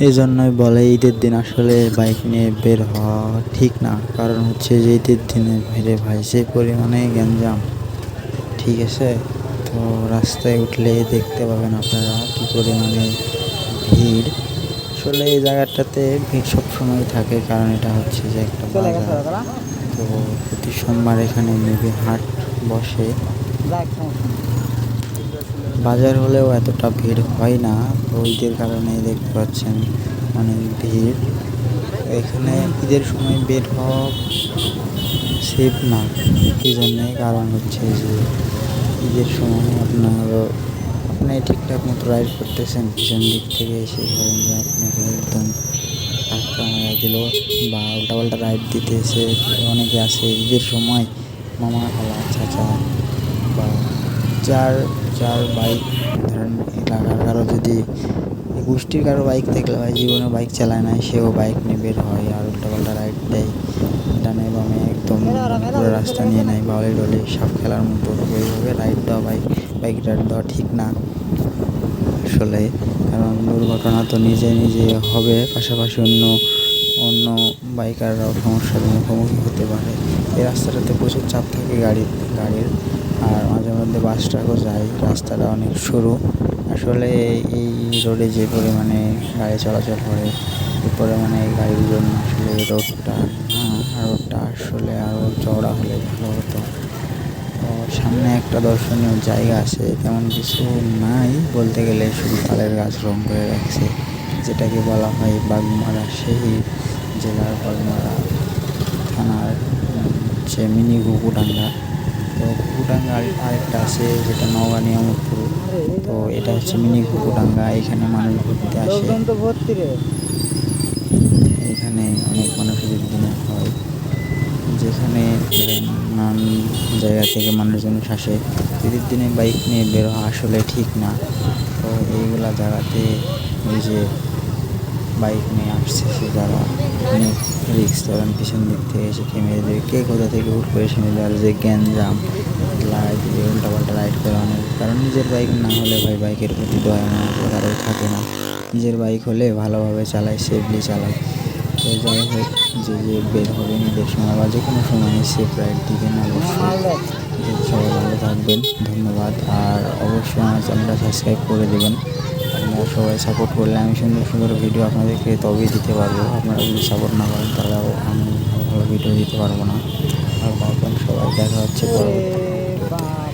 এই জন্যই বলে ঈদের দিন আসলে বাইক নিয়ে বের হওয়া ঠিক না। কারণ হচ্ছে যে ঈদের দিনে বাইরে ভাই যে পরিমাণে গ্যাঞ্জাম, ঠিক আছে? তো রাস্তায় উঠলে দেখতে পাবেন আপনারা কী পরিমাণে ভিড়। আসলে এই জায়গাটাতে ভিড় সবসময় থাকে, কারণ এটা হচ্ছে যে একটা বাজার। তো প্রতি সোমবার এখানে মেবি হাট বসে। বাজার হলেও এতটা ভিড় হয় না, তো ঈদের কারণে দেখতে পাচ্ছেন অনেক ভিড়। এখানে ঈদের সময় বের হওয়া সেফ না, এই জন্যে। কারণ হচ্ছে যে ঈদের সময় আপনি ঠিকঠাক মতো রাইড করতেছেন, পিছন দিক থেকে এসে ধরেন যে আপনাকে একদম ধাক্কা মারা দিল বা উল্টাপাল্টা রাইড দিতে এসে অনেকে আছে ঈদের সময় মামা খালা চাচা বা যার যার বাইক, ধরেন এলাকার কারো যদি গোষ্ঠীর কারো বাইক থাকলে ভাই জীবনে বাইক চালায় না, সেও বাইক নিয়ে বের হয় আর উল্টাপাল্টা রাইড দেয় ডানে বামে, একদম পুরো রাস্তা নিয়ে নেয় বাউলে ডলে সাপ খেলার মতো। ওইভাবে রাইড দেওয়া বাইক রাইড দেওয়া ঠিক না আসলে। কারণ দুর্ঘটনা তো নিজে নিজে হবে, পাশাপাশি অন্য অন্য বাইকাররাও সমস্যার মুখোমুখি হতে পারে। এই রাস্তাটাতে প্রচুর চাপ থাকে গাড়ির, আর মাঝে মধ্যে বাস ট্রাকও যায়। রাস্তাটা অনেক সরু আসলে। এই রোডে যে পরিমাণে গাড়ি চলাচল করে, এই পরিমাণে গাড়ির জন্য আসলে রোডটা আসলে আরও চওড়া হলে ভালো হতো। তো সামনে একটা দর্শনীয় জায়গা আছে, তেমন কিছু নাই বলতে গেলে, শুধু তালের গাছ রং করে রাখছে, যেটাকে বলা হয় বাগমারা, সেই জেলার বাগমারা থানার হচ্ছে মিনি ঘুঘুডাঙ্গা। তো ঘুঘুডাঙ্গা আরেকটা আছে যেটা নওগাঁ নিয়ামতপুর। তো এটা হচ্ছে মিনি ঘুঘুডাঙ্গা, এখানে মানুষ ঘুরতে আসে। এখানে অনেক মানুষ ঈদের দিনে হয়, যেখানে নানান জায়গা থেকে মানুষজন আসে। ঈদের দিনে বাইক নিয়ে বের হওয়া আসলে ঠিক না। তো এইগুলা জায়গাতে ওই যে বাইক নিয়ে আসছে সে যারা অনেক রিস্ক, ধরেন পিছন দিক থেকে এসে থেমে দেবে, কে কোথা থেকে হুট করে এসে নেবে, আর যে গ্যাঞ্জাম লাইট দিয়ে উল্টাপাল্টা রাইড করে অনেক। কারণ নিজের বাইক না হলে ভাই বাইকের প্রতি দয়া মায়া কারোর থাকে না। নিজের বাইক হলে ভালোভাবে চালায়, সেফলি চালায়। তো যাই হোক, যে বের হবে ঈদের সময় বা যে কোনো সময় সেফ রাইড দিবেন অবশ্যই। সবাই ভালো থাকবেন, ধন্যবাদ। আর অবশ্যই আমার চ্যানেলটা সাবস্ক্রাইব করে দেবেন। আপনারা সবাই সাপোর্ট করলে আমি সুন্দর সুন্দর ভিডিও আপনাদেরকে তবেই দিতে পারবো। আপনারা যদি সাপোর্ট না করেন তাহলেও আমি ভালো ভালো ভিডিও দিতে পারবো না। আর ভালো সবাই, দেখা হচ্ছে পরবর্তী ভিডিওতে।